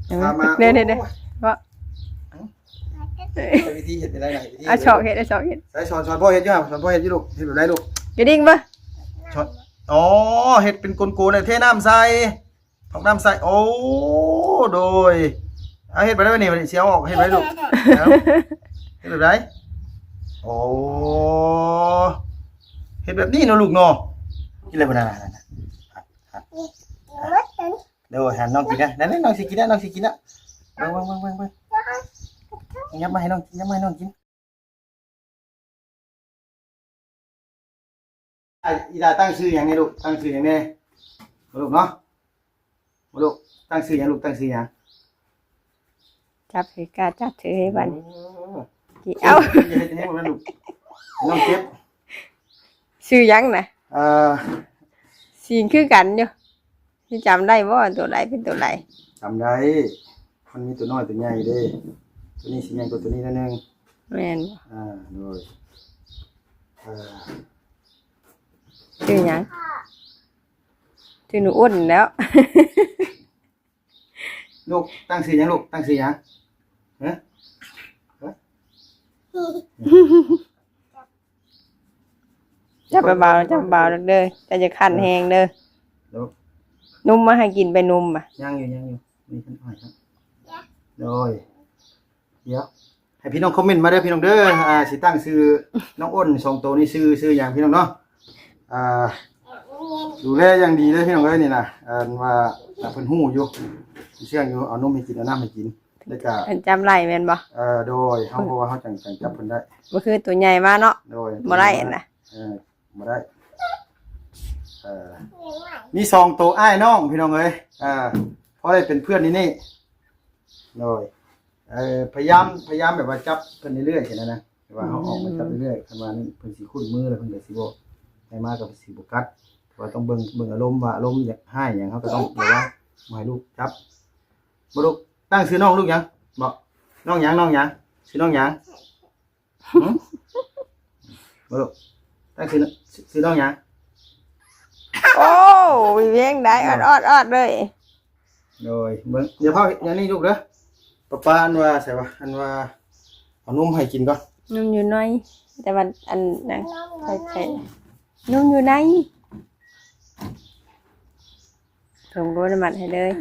เด้ว่าวิธีเห็ดอะไรไหนวิธี ชอบเฮ็ดชอบเฮ็ดใส่ช้อนพ่อเห็ดอยู่ครับช้อนพ่อเห็ดอยู่ลูกเห็ดแบบไรลูก กระดิ่งบ่ ช้อนอ๋อเห็ดเป็นโกนๆเลยเทน้ำใส่ถอกน้ำใส่โอ้โดยเอาเห็ดไปได้ไหมนี่เสียวออกเห็ดไปลูกเห็ดแบบไรโอ้เห็ดแบบนี้เนาะลูกเนาะกินอะไรบ้างนะเดี๋ยวหันน้องกินนะนั่นน้องสิกินนะน้องสิกินนะเบิ่งยับมาให้น้องกินยับมาให้น้องกินอีดาตั้งชื่ออย่างไงลูกตั้งชื่ออย่างไงลูกเนาะลูกตั้งชื่ออย่างลูกตั้งชื่ออย่าง จับให้กาจับถือให้บัดกี่เอา อย่าให้หมดนะลูกน้องเจ็บ ชื่อหยังน่ะ เอ่อ สิ่งคือกันอยู่สิจำได้บ่ตัวใดเป็นตัวใด จำได้มันมีตัวน้อยตัวใหญ่เด้ตัวนี้สิใหญ่กว่าตัวนี้นิดนึง แม่นบ่ โดยชื่อหยังชื่อหนูอ้นแล้ว ลูกตั้งชื่ออย่างลูกตั้งชื่ออย่างฮะจับเบาๆจับเบาๆเด้อจะคั่นแฮงเด้อ ลูก นุ่มมาให้กินไปนุ่มอ่ะ ย่างอยู่นี่ขึ้นอ้อยครับโดยเดี๋ยวให้พี่น้องคอมเมนต์มาเด้อพี่น้องเด้อสิตั้งชื่อน้องอ้นสองตัวนี้ชื่ออย่างพี่น้องเนาะดูแลอย่างดีเลยพี่น้องเอ้ยนี่นะว่าเพิ่นหู้อยู่เชื่องอยู่เอานมให้กินเอาน้ำให้กินแล้วก็ เพิ่นจำไล่แม่นบ่ โดยเฮาเพราะว่าเฮาจังจับเพิ่นได้ บ่คือตัวใหญ่มาเนาะ โดย บ่ได้น่ะ บ่ได้มีสองตัวอ้ายน้องพี่น้องเอ้ยเพราะได้เป็นเพื่อนนี่โดยพยายามแบบว่าจับเพิ่นเรื่อยๆแค่นั้นนะแต่ว่าเฮาออกมาจับเรื่อยๆคันว่านี่เพิ่นสิคุ้นมือแล้วเพิ่นก็สิบ่ให้มากับสิบ่กัดว่าต้องเบิ่งอารมณ์ว่าอารมณ์อยากให้หยังเฮาก็ต้องแบบว่าบ่ให้ลูกจับบ่ลูกตั้งชื่อน้องลูกหยังบอกน้องหยังชื่อน้องหยังบ่ลูกตั้งชื่อน้องหยัง โอ้ยเวียงได้ออดเลย โดยเบิ่งเดี๋ยวพ่ออย่างนี้ลูกเด้อป้าอันว่าใส่ว่าอันว่าเอานมให้กินก่อน นุ่มอยู่น้อยแต่ว่าอันนั้นใช่นุ่มอยู่ในส่งโดนมันให้เลย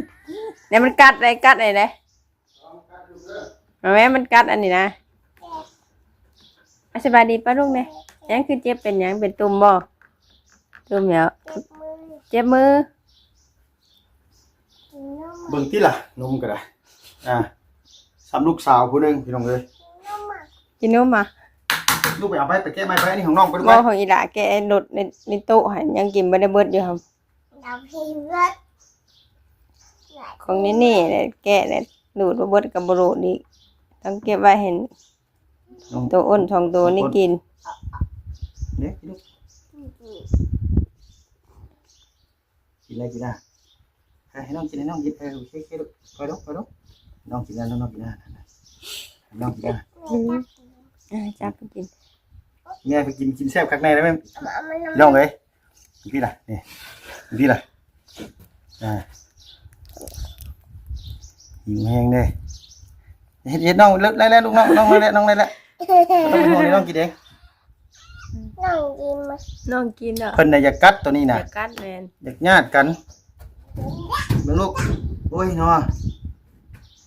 เนี่ยมันกัดอะไรเลยแม่มันกัดอันนี้นะสบายดีป้าลุงเนี่ยยังคือเจ็บเป็นยังเป็นตุ่มบ่ตุ่มเหรอเจ็บมือ เบิ่งติล่ะนมก็ได้สำลูกสาวผู้นึงพี่น้องเอ้ย กินนมมา ลูกไปเอาไปแก้ไม้ไปอันนี้ของน้องไปด้ว บ่ ย ของอีหล่าแกหลุดในโต๊ะให้ยังกินบ่ได้เบิดอยู่ครับของนี่เนี่ยแกะเนี่ยดูดบ่เบิดกับบ่รูดอีกต้องเก็บไว้ให้ตัวอ้นสองตัวนี่กิน เนี่ยลูกกินอะไรกินอ่ะให้น้องกินให้น้องกินโอเคลูกไปลูกน้องกินแล้วน้องกินแล้วน้องกินแล้ว จับกิน เนี่ยไปกินแซ่บคักแน่ได้ไหมน้องเอ้ยพี่ล่ะนี่พี่ล่ะหิวแห้งเด้เฮ็ดน้องไล่ลูกน้องไล่น้องไล่ต้องเป็นห่วงนี่น้องกินเอง น้องกินอ่ะ เพิ่นน่ะอยากกัดตัวนี้น่ะ กัดแมน อยากญาติกันเบิ่งลูกโอ้ยเนาะ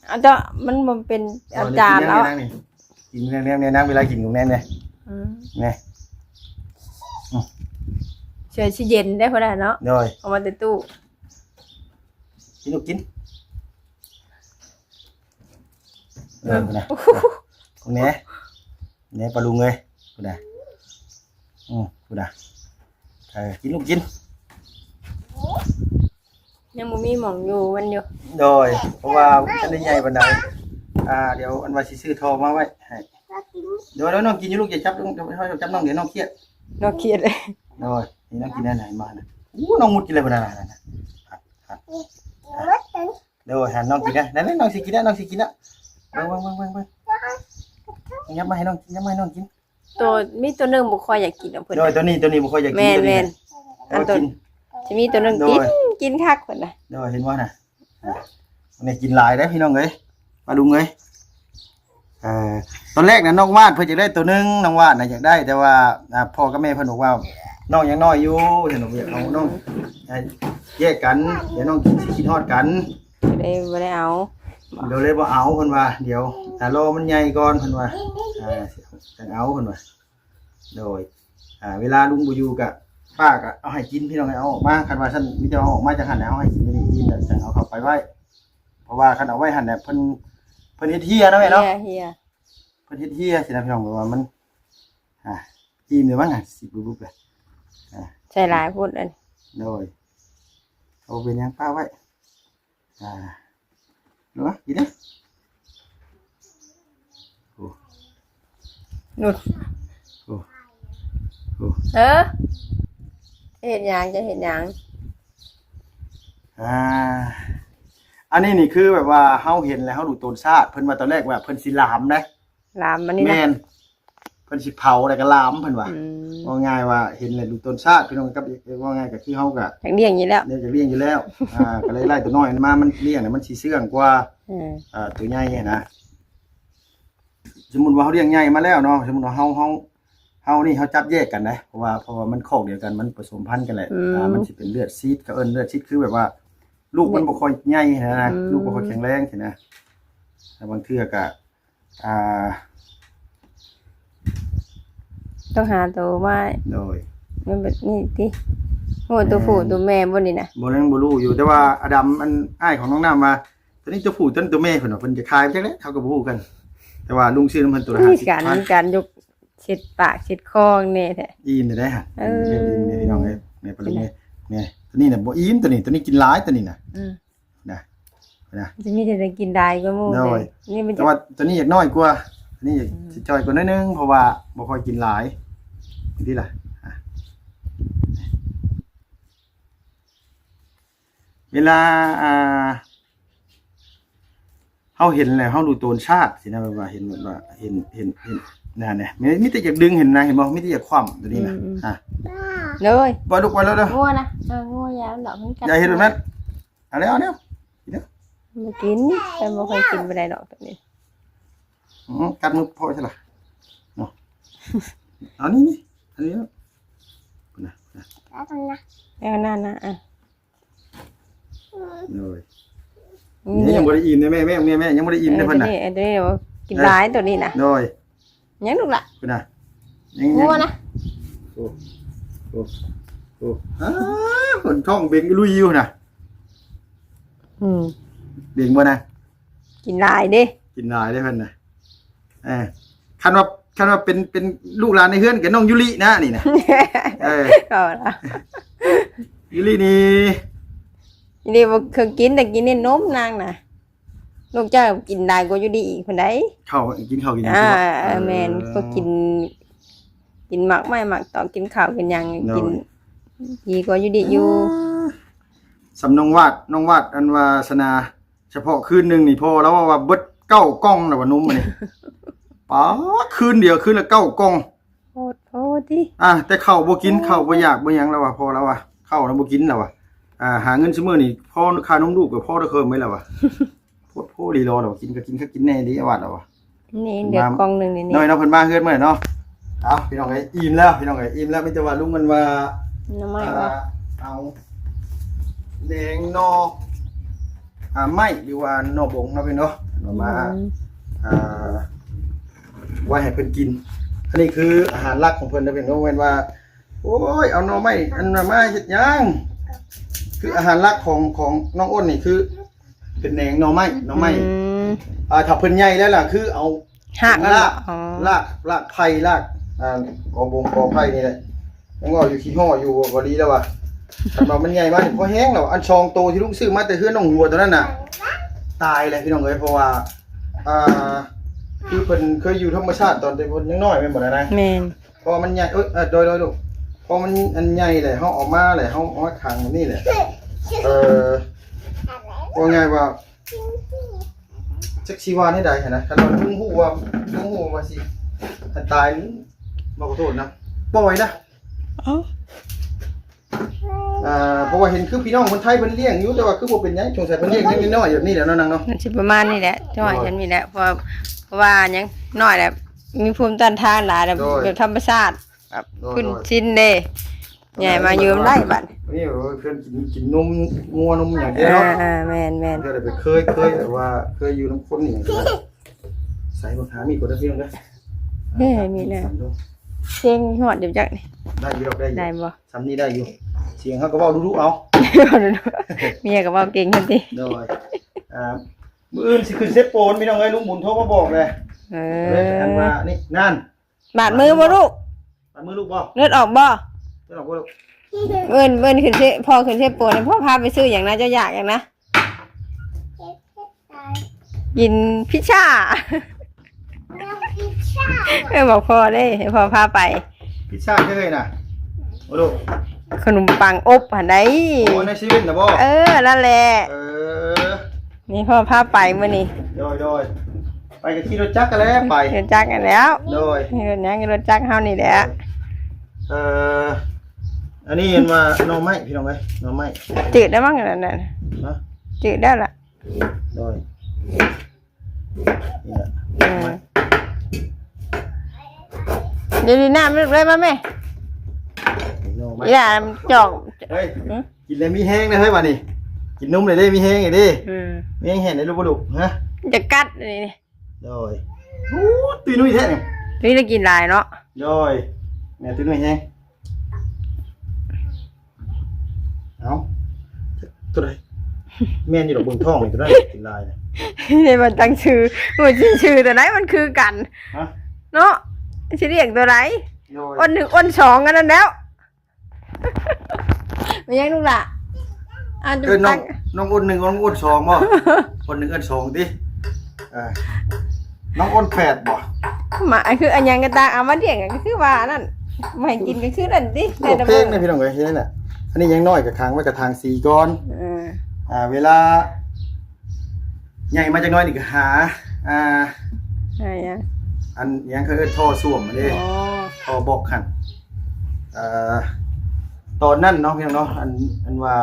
เอาจ้ะมันเป็นอาจารย์แล้ว กินเรื่องเนี่ยนั่งเวลากินของแน่เนี่ยนี่ เฉยชิเย็นได้พอได้เนาะ โดย เอามาในตู้ กินลูกกินนะของเนี้ยเนี่ยปลาลุงเลยกูด่ากูด่ากินลูกกิน ยังบ่มีหม่องอยู่วันอยู่ โดยเพราะว่าฉันได้ใหญ่บันไดเดี๋ยวอันว่าสิซื้อทองมาไว้ให้เดี๋ยวน้องกินอยู่ลูกอย่าจับน้องจับน้องเดี๋ยวน้องเครียด น้องเครียดเลย โดยนี่น้องกินได้ไหนมานะน้องมุดกินอะไรบันไดนะเดี๋ยวหันน้องกินนะนั่นน้องสิกินนะน้องสิกินนะเบิ่งยับมาให้น้องกินยับมาให้น้องกิน ตัวมีตัวนึงบ่ค่อยอยากกินเพิ่น โดยตัวนี้บ่ค่อยอยากกิน แม่นอันตัว กิน จะมีตัวนึงกินคักเพิ่นน่ะ โดยเห็นว่าน่ะ นี่กินหลายได้พี่น้องเอ้ยมาดูเอ้ยตอนแรกนะน้องวาดเพิ่นจะได้ตัวนึงน้องวาดน่ะอยากได้แต่ว่าพ่อกับแม่เพิ่นบอกว่าน้องยังน้อยอยู่เห็นบ่อยากเอาน้องแยกกันเดี๋ยวน้องสิคิดฮอดกัน บ่ได้เอา เดี๋ยวเลยบ่เอาเพิ่นว่าเดี๋ยวรอมันใหญ่ก่อนเพิ่นว่าจังเอาเพิ่นว่าโดยเวลาลุงบ่อยู่ก็ป้าก็เอาให้กินพี่น้องเอาออกมาคันว่าฉันมีแต่เอาออกมาจากหั่นแล้วเอาให้กินไม่ได้กินแล้วจังเอาเข้าไปไว้เพราะว่าคันเอาไว้หั่นน่ะเพิ่นเฮ็ดเหี้ยนะแม่เนาะ เฮีย เพิ่นเฮ็ดเหี้ยสินะพี่น้องบอกว่ามันอิ่มหรือมั้งสิบุบๆเลย ใส่หลายพูดอัน โดยเอาเป็นหยังป้าไว้ดูวะกินเด้อ นู่น โอ้เห็นหยังจะเห็นหยัง อันนี้นี่คือแบบว่าเฮาเห็นแล้วเฮาดูต้นชาติเพิ่นว่าตอนแรกว่าเพิ่นสิลามนะ ลามมันนี่นะ แม่นเพิ่นสิเผาแล้วก็ลามเพิ่นว่าว่าง่ายว่าเห็นแล้วดูต้นชาติพี่น้องกับว่าง่ายก็คือเฮาก็ อย่างเลี้ยงอยู่แล้ว เลี้ยงจะเลี้ยงอยู่แล้วก็เลยไล่ตัวน้อยมามันเลี้ยงเนี่ยมันสิเชื่องกว่าตัวใหญ่นะสมมุติว่าเฮาเลี้ยงใหญ่มาแล้วเนาะสมมุติว่าเฮานี่เฮาจับแยกกันนะเพราะว่ามันคอกเดียวกันมันผสมพันธุ์กันแหละมันสิเป็นเลือดซีดก็เลือดซีดคือแบบว่าลูกมันบ่ค่อยใหญ่นะลูกบ่ค่อยแข็งแรงสินะแต่บางเทื่อก็ต้องหาตัวไม้ โดย มันแบบนี้ติโหตัวผู้ตัวแม่บ่นี่นะ บ่ยังบ่รู้อยู่แต่ว่าอดัมอันอ้ายของน้องน้ำว่าตัวนี้ตัวผู้ตัวนี้ตัวแม่เพิ่นว่าเพิ่นจะคายไปจังได๋เขาก็บ่ฮู้กัน แต่ว่าลุงซื้อน้ำเพิ่นตัวละ50,000การยกเช็ดปากเช็ดคอแน่แท้ อิ่มได้ฮะอิ่มนี่พี่น้องเอ้ยนี่ปลาเนี่ยตัวนี้น่ะบ่อิ่มตัวนี้กินหลายตัวนี้น่ะนะจะมีแต่กินได้ก็หมู่เลยนี่มัน แต่ว่าตัวนี้อยากน้อยกว่าตัวนี้อยากสิจ่อยกว่าน้อยนึงเพราะว่าบ่ค่อยกินหลายนี่ล่ะเวลาเฮาเห็นแล้วเฮาดูโตนชาติสินะแบบว่าเห็นแบบว่าเห็นนั่นแหละมีแต่อยากดึงเห็นนะเห็นบ่มีแต่อยากคว่ำตัวนี้น่ะเลยบ่ลุกไปแล้วเด้องัวนะงัวยาวดอกมันกัดอย่าเห็นแบบนั้นเอาแล้วกินเด้อ บ่กินแต่บ่ค่อยกินบ่ได้ดอกตัวนี้ กัดมือพอใช่ล่ะเนาะอันนี้นะแล้วนั่นนะเลยนี่ยังบ่ได้อิ่มเลยแม่ยังบ่ได้อิ่มเลยเพิ่นน่ะตัวนี้กินหลายตัวนี้น่ะโดยยังลูกล่ะเพิ่นน่ะงัวนะโอ้คนท้องเบ่งลุยอยู่น่ะเบ่งบ่นะกินหลายเด้กินหลายเด้เพิ่นน่ะคันว่าเป็นลูกหลานในเฮือนกับน้องยุรินะนี่นะก็ล่ะยุรินี่บ่เคยกินแต่กินในนมนางน่ะลูกเจ้ากินได้กว่าอยู่ดีอีกคนใดข้าวกินแม่นก็กินหมักไม่หมักต่อกินข้าวกินหยังกินดีกว่าอยู่ดีอยู่สำน้องวาดอันวาสนาเฉพาะคืนนึงนี่พอแล้วว่าเบิด9กล่องน่ะว่านุ่มมื้อนี้ป๋าคืนเดียวคืนละ9กล่องโอ้ดิแต่ข้าวบ่กินข้าวบ่อยากบ่หยังแล้วว่ะพอแล้วว่ะข้าวน่ะบ่กินแล้วว่ะหาเงินซุมื้อนี่พอค่านมลูกก็พอได้เคิ่มไว้แล้วว่ะโพดลีรอแล้วกินก็กินแน่ดีวาดแล้วว่ะนี่เดี๋ยวกล่องนึงนี่น้อยเนาะเพิ่นมาเฮือนมื้อเนาะพี่น้องเอ้ยอิ่มแล้วพี่น้องเอ้ยอิ่มแล้วมีแต่ว่าลุงมันว่าน้ำไม้ว่าเอาแดงนอไม้หรือว่านอบงเนาะพี่เนาะมาไว้ให้เพิ่นกินอันนี้คืออาหารหลักของเพิ่นนะพี่น้องเว้นว่าโอ้ยเอาหน่อไม้อันมาเฮ็ดหยังคืออาหารหลักของน้องอ้นนี่คือเป็นแหนงหน่อไม้ถ้าเพิ่นใหญ่แล้วล่ะคือเอาลากไผ่ลากกอไผ่นี่แหละยังว่าอยู่ขี้ห่ออยู่บ่ดีแล้วว่ะคันว่ามันใหญ่มากพอแห้งแล้วอันชองโตที่ลุงซื้อมาแต่เฮือนน้องหัวตอนนั้นน่ะตายเลยพี่น้องเอ้ยเพราะว่าคือเพิ่นเคยอยู่ธรรมชาติตอนเพิ่นยังน้อยแม่นบ่ได้นะแม่นพอมันใหญ่โดยลูกพอมันอันใหญ่เลยเฮาออกมาเลยเฮาเอามาขังนี่แหละว่าไงว่าจักชีวานี่ได้เห็นนะคันว่าลุงฮู้ว่าสิถ้าตายบ่ขอโทษนะปล่อยนะ เพราะว่าเห็นคือพี่น้องคนไทยเพิ่นเลี้ยงอยู่แต่ว่าคือบ่เป็นหยังสงสัยเพิ่นเลี้ยงยังน้อยๆแบบนี้แหละเนาะนางเนาะ มันสิประมาณนี้แหละจังหวะฉันมีแหละเพราะว่ายังน้อยแหละมีภูมิต้านทานหลายแบบธรรมชาติแบบคุณชินเด้ใหญ่มายืมได้บัด นี่เพิ่นกินนมงัวนมอย่างเดียวเนาะ แม่น ก็ได้ไปเคยแต่ว่าเคยอยู่น้ำคนนี่ใส่บ่หามีกดได้เพียงเด้อ มีแล้วเสียงฮอดอยู่จักนี่ ได้อยู่ได้ ได้บ่ สำนี้ได้อยู่เสียงเขาก็เว้าดุๆเอา เมียก็เว้าเก่งจังซี่ โดยมื้ออื่นสิขึ้นเซฟโปนพี่น้องเอ้ยลุงบุญโทรมาบอกเลยอันว่านี่นั่น บาดมือบ่ลูก บาดมือลูกบ่ เลือดออกบ่ เจ้าบอกว่าลูก เอิ้นขึ้นเสพอขึ้นเสโปนพ่อพาไปซื้ออย่างนะเจ้าอยากอย่างนะกินพิซซ่าบอกพ่อได้ให้พ่อพาไป พิซซ่าเคยน่ะโอ้ลูก ขนมปังอบหันได้ โอ้ในชีวิตน่ะบ่ นั่นแหละ อ นี่พ่อพาไปมื้อนี้ โดยไปกับขี่รถจักรกันแล้วไป รถจักรกันแล้ว โดย รถยังรถจักรเฮานี่แหละ อันนี้เห็นว่าหน่อไม้พี่น้องเอ้ยหน่อไม้ จืดได้มั้งนั่นน่ะ นะ จืดได้ล่ะ โดยนี่แหละ เดี๋ยวนี้น้ำเลยมาแม่ หน่อไม้ อีหล่าจอก เฮ้ยกินเลยมีแห้งนะเฮ้ยวันนี้กินนุ่มเลยได้มีแห้งอีกดิมีแห้งเห็นได้รู้บ่ลูกฮะ จะกัดนี่ โดยโอ้ตุยนุ่ยแท้เนี่ย นี่ได้กินหลายเนาะ โดยแม่ตุยนุ่ยแห้งเอาตัวใดแม่นอยู่ดอกเบิ่งท้องนี่ตัวใดกินลายเนี่ย นี่มันตั้งชื่อมันชื่อตัวไหนมันคือกัน ฮะ เนาะสิเรียกตัวไหน โดย อ้นหนึ่งอ้นสองกันนั่นแล้วไม่ยังลูกล่ะอ่านจุ น้อ ตั้ ง ง น้องอ้นหนึ่งน้องอ้นสองบ่อ้นหนึ่งอ้นสองดิน้องอ้นแปดบ่ หมาคืออันยังกันตาเอามาเดี่ยงก็คือว่านั่นไม่กินก็คือนั่นดิ โอเคนะพี่น้องเอ้ยนี่แหละอันนี้ยังน้อยกับทางไว้กับทางสีก่อนเวลาใหญ่มาจากน้อยนี่ก็หาอะไรอันยังเคยท่อส้วมมาดิ อ๋อ ท่อบอกขันตอนนั้นเนาะพี่น้องเนาะอันว่า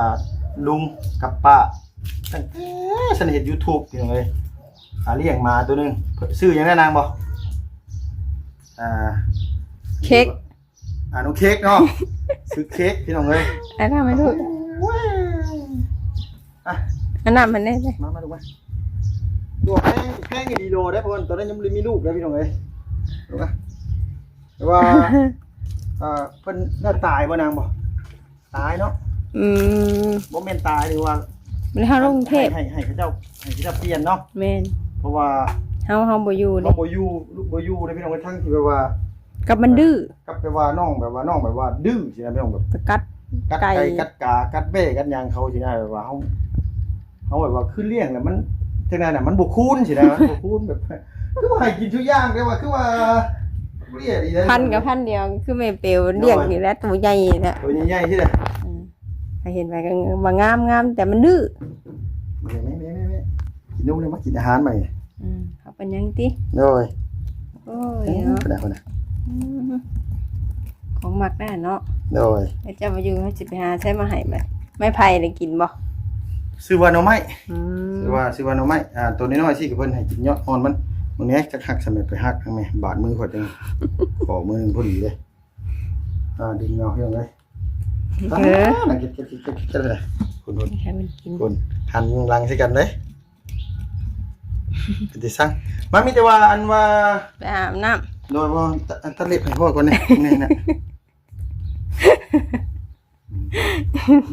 ลุงกับป้าตั้งแต่ฉันเห็น YouTube พี่น้องเอ้ยเลี้ยงมาตัวนึงซื้อยังได้นางบ่เค้กน้องเค้กเนาะ ซื้อเค้กพี่น้องเอ้ย อันนั้นไม่รู้อันนั้นมันได้ไหม มาดูมาดูแพงดีโลได้เพราะว่าตอนนั้นยังไม่มีลูกเลยพี่น้องเอ้ยดูนะแต่ว่าเพิ่นน่าตายบ่นางบ่ตายเนาะบ่แม่นตายหรือว่า มันเฮาลงเทพให้เขาเจ้าเปลี่ยนเนาะ แม่น เพราะว่า เฮาบ่อยู่เด้ เราบ่อยู่ลูกบ่อยู่ได้พี่น้องทั้งที่แบบว่า กับมันดื้อ กับแบบว่าน้องแบบว่าดื้อสินะพี่น้องแบบ กัด กัดไก่กัดกากัดเบ้กัดยางเขาสินะแบบว่าเขาแบบว่าขึ้นเลี้ยงแล้วมันจังได๋น่ะมันบ่คูนสินะบ่คูนแบบคือว่าให้กินทุกอย่างแต่ว่าคือว่าเรียดีเลย พันกับพันเดียวคือไม่เปลวเลี้ยงอยู่แล้วตัวใหญ่น่ะ ตัวใหญ่ๆที่เด้อ เห็นไปก็ว่างามแต่มันดื้อ แม่กินนมเลยมากินอาหารใหม่เขาเป็นยังติ โดย โอ้ยเนาะ คนน่ะของหมักได้เนาะ โดย แล้วจะมาอยู่เขาสิไปหาใช้มาให้บัดไม่ไผ่ได้กินบ่ ซื้อว่าหน่อไม้ซื้อว่าหน่อไม้ตัวน้อยๆสิกับเพิ่นให้กินยอดอ่อนมันมื้อนี้จักหักสมัยไปหักทางแม่บาดมือข่อยจังขอมือนึงพอดีเลยดึงเงาเฮียงเลยนั่งกินเลยคุณให้มันกิน คุณหันหลังใส่กันเลยติสั่งมันมีแต่ว่าอันว่า ไปอาบน้ำ โดยว่าตัดเล็บให้พ่อก่อนนี่นะ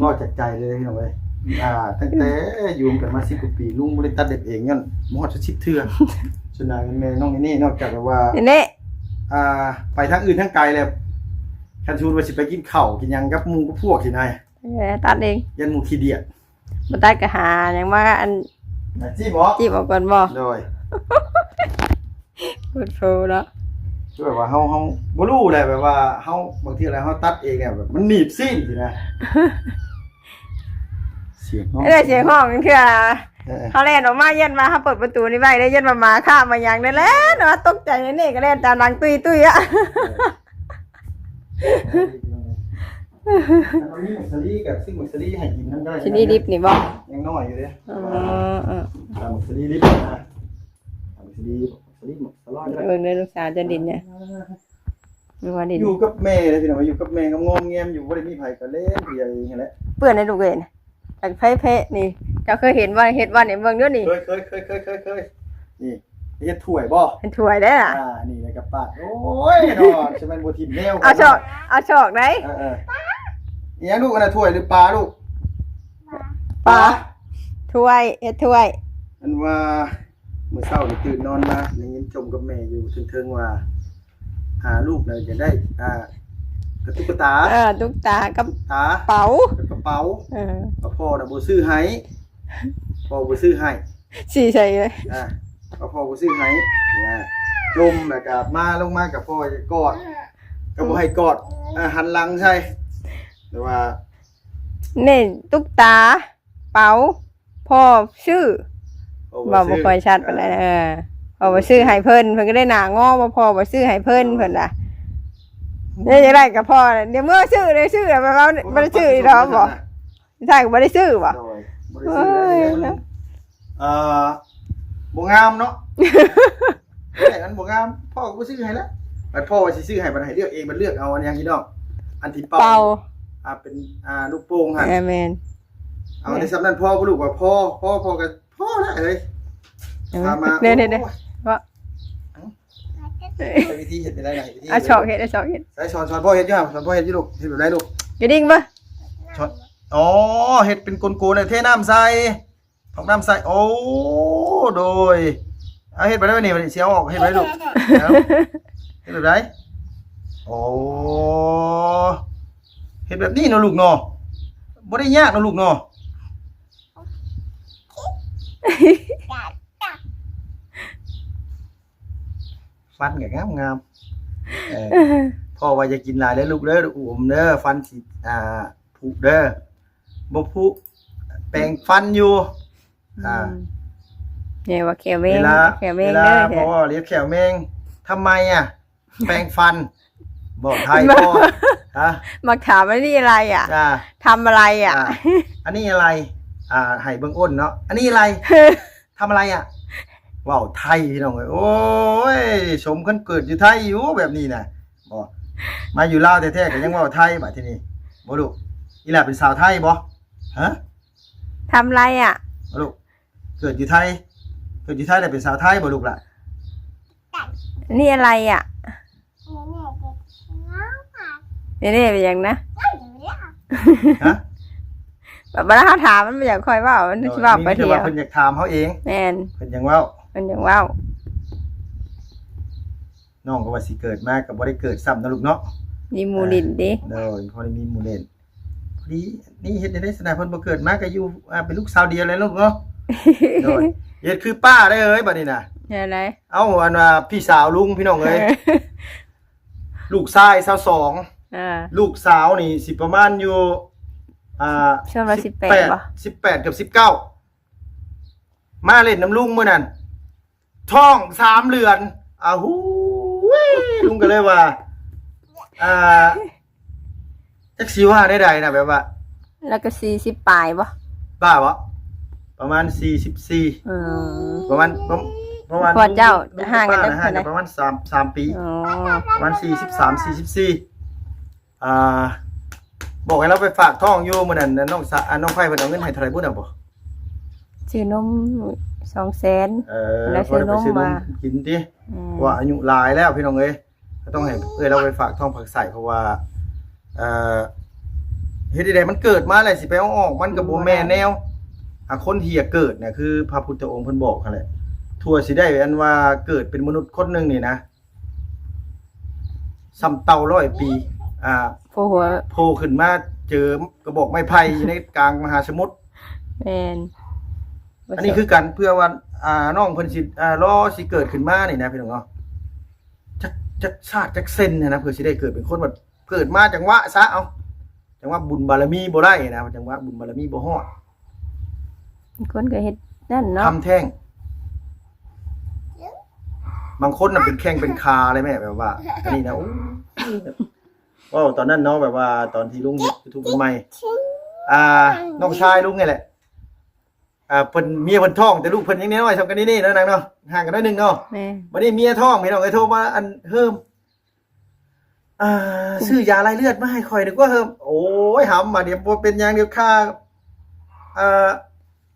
ก็จากใจเลยพี่น้องเอ้ยตั้งแต่อยู่กันมา10 กว่าปีลุงบ่ได้ตัดเล็บเองงั้นบ่ฮอด10 เทื่อส่วนนายแม่น้องนี่นอกจากว่านี่ไปทางอื่นทางไกลแล้วคันชูนว่าสิไปกินข้าวกินหยังกับหมู่กับพวกสินายตัดเองยันหมู่ขี้เดียดบ่ตัดก็หาหยังมาอันจี้บ่ก่อนบ่โดยพูดโฟเนาะ คือแบบว่าเฮาบ่รู้แหละแบบว่าเฮาบางทีอะไรเฮาตัดเองเนี่ยแบบมันหนีบสิ้นสินะเสียงเนาะได้เสียงห้องนั่นคือเฮาแล่นออกมาเย็นมาเฮาเปิดประตูนี่ไว้ได้เย็นมาข้ามมาหยังได้แล้วเนาะตกใจนี่ก็แล่นตามหลังตุ้ยๆอ่ะ ตอนนี้หมักสลีกับซึ่งหมักสลีให้กินนั่นได้ ชินี่ดิบนี่บ่ ยังน้อยอยู่เด้ อ๋อ หมักสลีดิบนะหมักสลีหมักสลอด เบิ่งเด้อลูกสาวเจะดินเนี่ยมีว่าดิน อยู่กับแม่เลยพี่น้องอยู่กับแม่งงเงียมอยู่บ่ได้มีไผก็เล่นเรียอย่างนี้แหละ เปื้อนในลูกเอ้ยน่ะอันไผๆนี่เจ้าเคยเห็นว่าเฮ็ดว่านี่เบิ่งเด้อนี่ เคยนี่เฮ็ดถ้วยบ่ เป็นถ้วยได้ล่ะ นี่ในกระปะโอ้ยดอกจะเป็นบัวทิมแนว เอาชอกได้ อีหยังลูกอันน่ะถ้วยหรือปลาลูก ปลาถ้วยเฮ็ดถ้วย อันว่าเมื่อเช้านี่ตื่นนอนมาได้ยินจมกับแม่อยู่เทิงๆว่าหาลูกน่ะจะได้กระตุกกระตา ตุ๊กตากับ ตา เป๋า กระเป๋า พ่อน่ะบ่ซื้อให้พ่อบ่ซื้อให้ สีใส่เลย พ่อบ่ซื้อให้เนี่ยจมแล้วก็มาลงมากับพ่อจะกอดก็บ่ให้กอดหันหลังใช่แต่ว่า นี่ตุ๊กตาเป๋าพ่อชื่อบ่ค่อยชัดปานใดพ่อบ่ซื้อให้เพิ่นก็ได้หน้างอบ่พ่อบ่ซื้อให้เพิ่นเพิ่นล่ะนี่จะได้กับพ่อเดี๋ยวเมื่อซื้อได้ซื้อแบบเราบ่ได้ซื้ออีดอกบ่ใช่ก็บ่ได้ซื้อบ่ บ่ได้ซื้อบ่งามเนาะแต่อันบ่งามพ่อก็บ่ซื้อให้แล้วบัดพ่อว่าสิซื้อให้บัดให้เลือกเองมันเลือกเอาอันยังพี่น้องอันที่เป่าเป็นลูกโป่งหั่นแม่นเอาในสำนั้นพ่อบ่ลูกว่าพ่อก็พ่อแล้วเอ้ยมา เด้ๆว่า วิธีเฮ็ดได้ไหนวิธี ชอกเฮ็ดชอกเฮ็ดใส่สอนพ่อเฮ็ดอยู่สอนพ่อเฮ็ดอยู่ลูกเฮ็ดแบบไรลูก กระดิ่งบ่ ช้อนเฮ็ดเป็นโกนๆเทน้ำใส่เอาน้ำใส่โอ้โดยเอาเฮ็ดไปได้นี่มันสิเอาออกเฮ็ดไปลูกเฮ็ดแบบไรโอ้เฮ็ดแบบนี้เนาะลูกเนาะบ่ได้ยากเนาะลูกเนาะฟันก็งามพ่อว่าจะกินหลายเด้อลูกเด้ออุ้มเด้อฟันสิผุเด้อบ่ผุแปรงฟันอยู่เนี่ยว่าแขวเมงแขวเมง เด้ เด้อ พ่อเรียกแขวเมงทำไมแปรงฟันบอกไทยพ่อมาถามว่านี่อะไรทำอะไรอันนี้อะไรให้เบิ่งอ้นเนาะอันนี้อะไรทำอะไรว้าวไทยพี่น้องเอ้ยโอ้ยสมคนเกิดอยู่ไทยอยู่แบบนี้น่ะบ่มาอยู่ลาวแท้ๆก็ยังว้าวไทยบัดทีนี้บ่ลูกอีหล่ะเป็นสาวไทยบ่ฮะทำอะไรบ่ลูกเกิดอยู่ไทยได้เป็นสาวไทยบ่ลูกล่ะนี่อะไรนี่เป็นอย่างนะฮะแบบเวลาเขาถามมันอยากคอยว่ามันคิดว่าไปเที่ยวเพิ่นอยากถามเขาเองแม่นเพิ่นยังเว้าน้องก็ว่าสิเกิดมาก็บ่ได้เกิดซ้ำนะลูกเนาะมีหมู่ลิ้นดิพอได้มีหมู่เล่นพอดีนี่เฮ็ดได้สนาเพิ่นบ่เกิดมาก็อยู่เป็นลูกสาวเดียวเลยลูกเนาะโดยเฮ็ดคือป้าได้เอ้ยบัดนี้น่ะอะไรเอาอันว่าพี่สาวลุงพี่น้องเอ้ยลูกชาย22ลูกสาวนี่สิประมาณอยู่ช่วง18ป่ะ18กับ19มาเล่นน้ำลุงมื้อนั้นท้อง3เดือนหูลุงก็เลยว่าจักสิว่าได้ใดนะแบบว่าแล้วก็40ปลายบ่บ้าบ่ประมาณ44ประมาณพอเจ้าห่างกันประมาณ3ปีประมาณ43-44บอกให้เราไปฝากท้องอยู่มื้อนั้นน้องไผเพิ่นเอาเงินให้เท่าไหร่บ่น่ะบ่ซื้อนม200,000แล้วซื้อนมมากินติว่าอายุหลายแล้วพี่น้องเอ้ยก็ต้องให้เราไปฝากท้องผักใส่เพราะว่าเฮ็ดได้มันเกิดมาแล้วสิไปเอาออกมันก็บ่แม่นแนวคนที่เกิดเนี่ยคือพระพุทธองค์เพิ่นบอกคั่นแหละทั่วสิได้อันว่าเกิดเป็นมนุษย์คนนึงนี่นะซ้ำเต่า100ปีโผล่ขึ้นมาเจอกระบอกไม้ไผ่อยู่ในกลางมหาสมุทรแม่นอันนี้คือกันเพื่อว่าน้องเพิ่นสิรอสิเกิดขึ้นมานี่นะพี่น้องเนาะจักชาติจักเส้นนะเพื่อสิได้เกิดเป็นคนแบบเกิดมาจังหวะซะเอาจังหวะบุญบารมีบ่ได้นะจังหวะบุญบารมีบ่ฮอดคนก็เฮ็ดนั่นเนาะทำแท่งบางคนน่ะเป็นแข้งเป็นขาเลยแม่แบบว่าอันนี้นะโอ้ ว่าตอนนั้นเนาะแบบว่าตอนที่ลุงเฮ็ด YouTube ใหม่น้องชายลุงนี่แหละเพิ่นเมียเพิ่นท้องแต่ลูกเพิ่นยังน้อยๆสำกันนี่เนาะนางเนาะห่างกันน้อยนึงเนาะ แม่ บัดนี้เมียท้องพี่น้องโทรมาอันเฮิมซื้อยาลายเลือดมาให้ข่อยนึกว่าเฮิมโอ้ยหำมาเดี๋ยวบ่เป็นหยังเดี๋ยวค่า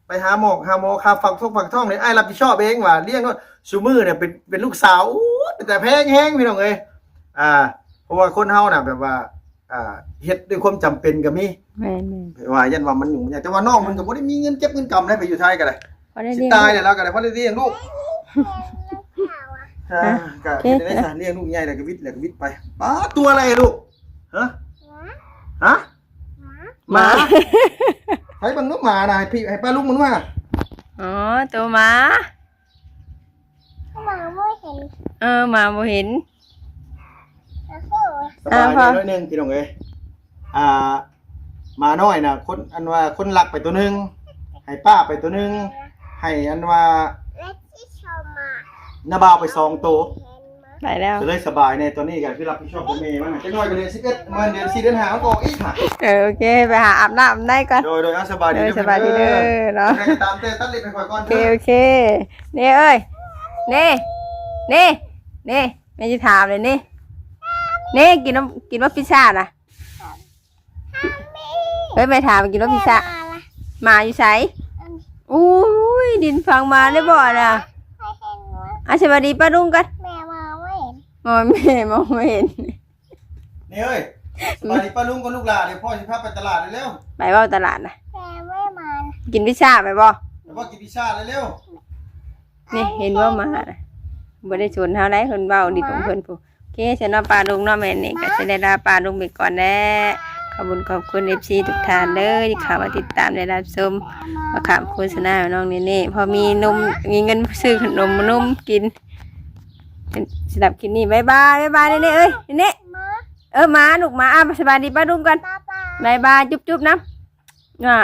ไปหาหมอค่าฝักท้องนี่อ้ายรับผิดชอบเองว่าเลี้ยงเนาะซุมื้อเนี่ยเป็นลูกสาวโอ้ยแต่แพงแฮงพี่น้องเอ้ยเพราะว่าคนเฮาน่ะแบบว่าเฮ็ดด้วยความจำเป็นก็มี แม่ ว่ายันว่ามันยุ่งยากแต่ว่าน้องมันก็บ่ได้มีเงินเก็บเงินกำได้ไปอยู่ไทยก็ได้ พอได้ สิ เรียน ตายแล้วก็ได้พอได้เลี้ยงลูกก็ได้สารเลี้ยงลูกใหญ่แล้วก็วิทย์ไปป้าตัวอะไรลูกฮะหมาให้บังลูกหมาน่ะพี่ให้ป้าลูกมันว่า อ๋อตัวหมา หมาไม่เห็น หมาบ่เห็น แล้วก็ สบายนิดนึงพี่น้องเอ้ยหมาน้อยน่ะคนอันว่าคนรักไปตัวนึงให้ป้าไปตัวนึงให้อันว่า และที่ชมมา นาบาวไป2ตัว เห็นไหม ไปแล้ว จะเลยสบายในตัวนี้ก็คือรับผิดชอบตัวเมย์มันจะน้อยก็เดือน11มันเดือน4เดือน5ก็ออกอีกค่ะ โอเคไปหาอาบน้ำได้ก่อน โดยสบายดี สบายดีเด้อเนาะ ตามเต้ตัดเล็บไปก่อนก่อน โอเคนี่เอ้ยนี่ไม่จะถามเลยนี่กินว่าพิซซ่าน่ะเฮ้ยไม่ถามกินว่าพิซซ่าหมาอยู่ไสอุ้ยดินฟังมาได้บ่น่ะ ไม่เห็นวะ สวัสดีป้าลุงกัน แม่มาไม่เห็น มองไม่เห็น นี่เอ้ยสบายดีป้าลุงกับลูกหลานเดี๋ยวพ่อจะพาไปตลาดเร็ว ไปเว่าตลาดน่ะ แม่ไม่มา กินพิซซ่าไปบ่ ๆเดี๋ยวพ่อกินพิซซ่าเร็ว นี่เห็นว่ามาน่ะบ่ได้ชวนเฮาได้เพิ่นเว้าดิของเพิ่นผู้โอเคฉันว่าป้าลุงเนาะแม่นี่ก็สิได้ลาป้าลุงไปก่อนแน่ขอบคุณ FC ทุกท่านเลยที่เข้ามาติดตามได้รับชมมาขามโฆษณาน้องนี่พอมีนมมีเงินซื้อขนมกินสำหรับคลิปนี้บ๊ายบายนี่เอ้ยนี่ มา มาลูกมาสบายดีป้าลุงกัน ป้า บ๊ายบายจุ๊บๆนะง่ะ